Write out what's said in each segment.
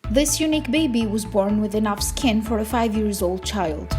This unique baby was born with enough skin for a 5-year-old child.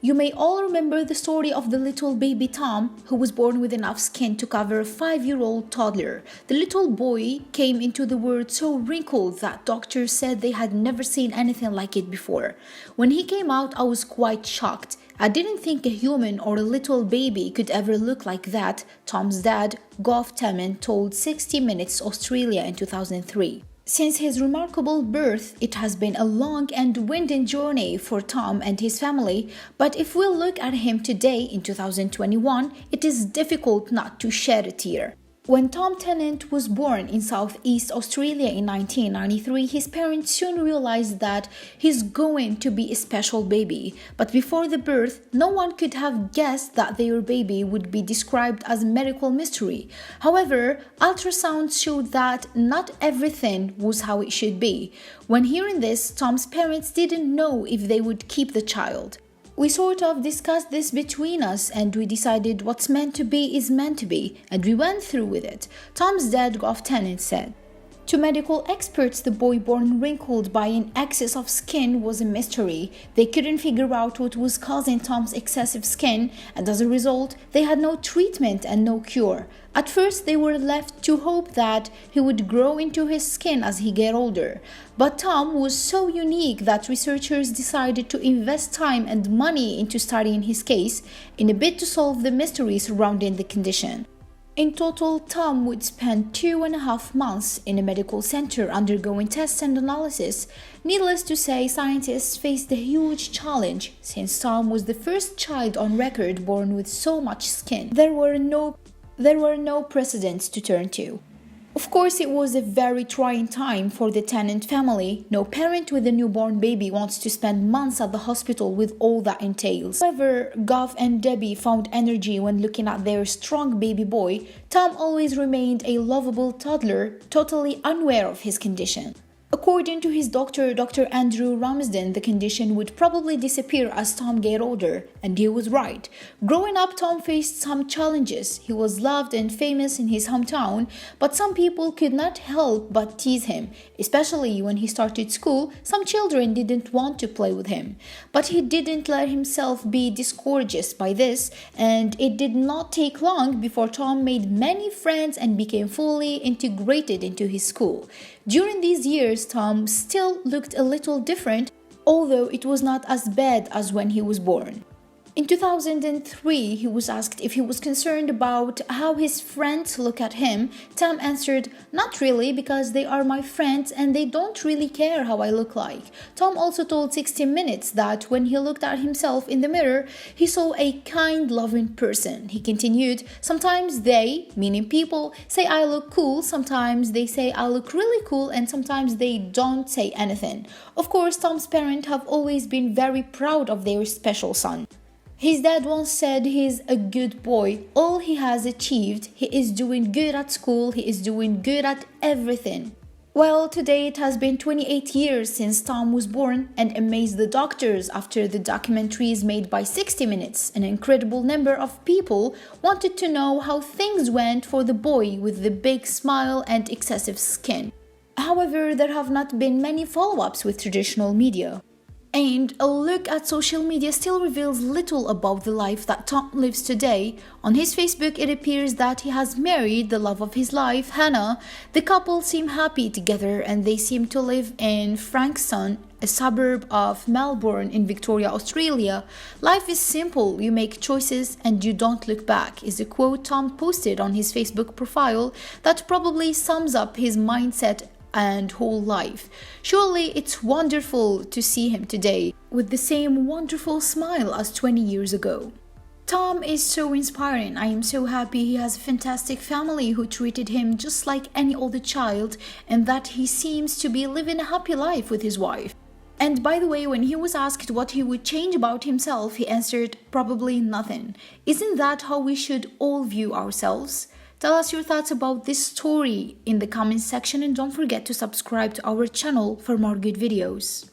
You may all remember the story of the little baby Tomm, who was born with enough skin to cover a 5-year-old toddler. The little boy came into the world so wrinkled that doctors said they had never seen anything like it before. When he came out, I was quite shocked. I didn't think a human or a little baby could ever look like that, Tomm's dad, Tennent, told 60 Minutes Australia in 2003. Since his remarkable birth, it has been a long and winding journey for Tomm and his family, but if we look at him today in 2021, it is difficult not to shed a tear. When Tomm Tennent was born in Southeast Australia in 1993, his parents soon realized that he's going to be a special baby. But before the birth, no one could have guessed that their baby would be described as a medical mystery. However, ultrasounds showed that not everything was how it should be. When hearing this, Tomm's parents didn't know if they would keep the child. We sort of discussed this between us and we decided what's meant to be is meant to be, and we went through with it, Tomm's dad, Tennent, said. To medical experts, the boy born wrinkled by an excess of skin was a mystery. They couldn't figure out what was causing Tomm's excessive skin, and as a result, they had no treatment and no cure. At first, they were left to hope that he would grow into his skin as he got older. But Tomm was so unique that researchers decided to invest time and money into studying his case in a bid to solve the mystery surrounding the condition. In total, Tomm would spend 2.5 months in a medical center undergoing tests and analysis. Needless to say, scientists faced a huge challenge since Tomm was the first child on record born with so much skin. There were no precedents to turn to. Of course, it was a very trying time for the Tennent family. No parent with a newborn baby wants to spend months at the hospital with all that entails. However, Gov and Debbie found energy when looking at their strong baby boy. Tomm always remained a lovable toddler, totally unaware of his condition. According to his doctor, Dr. Andrew Ramsden, the condition would probably disappear as Tomm got older, and he was right. Growing up, Tomm faced some challenges. He was loved and famous in his hometown, but some people could not help but tease him. Especially when he started school, some children didn't want to play with him. But he didn't let himself be discouraged by this, and it did not take long before Tomm made many friends and became fully integrated into his school. During these years, Tomm still looked a little different, although it was not as bad as when he was born. In 2003, he was asked if he was concerned about how his friends look at him. Tomm answered, "Not really, because they are my friends and they don't really care how I look like." Tomm also told 60 Minutes that when he looked at himself in the mirror, he saw a kind, loving person. He continued, "Sometimes they, meaning people, say I look cool, sometimes they say I look really cool, and sometimes they don't say anything." Of course, Tomm's parents have always been very proud of their special son. His dad once said he's a good boy. All he has achieved, he is doing good at school, he is doing good at everything. Well, today it has been 28 years since Tomm was born and amazed the doctors after the documentaries made by 60 Minutes. An incredible number of people wanted to know how things went for the boy with the big smile and excessive skin. However, there have not been many follow-ups with traditional media. And a look at social media still reveals little about the life that Tomm lives today. On his Facebook, it appears that he has married the love of his life, Hannah. The couple seem happy together and they seem to live in Frankston, a suburb of Melbourne in Victoria, Australia. "Life is simple, you make choices and you don't look back," is a quote Tomm posted on his Facebook profile that probably sums up his mindset and whole life. Surely it's wonderful to see him today with the same wonderful smile as 20 years ago. Tomm is so inspiring. I am so happy he has a fantastic family who treated him just like any other child, and that he seems to be living a happy life with his wife. And by the way, when he was asked what he would change about himself, he answered, "Probably nothing." Isn't that how we should all view ourselves? Tell us your thoughts about this story in the comments section, and don't forget to subscribe to our channel for more good videos.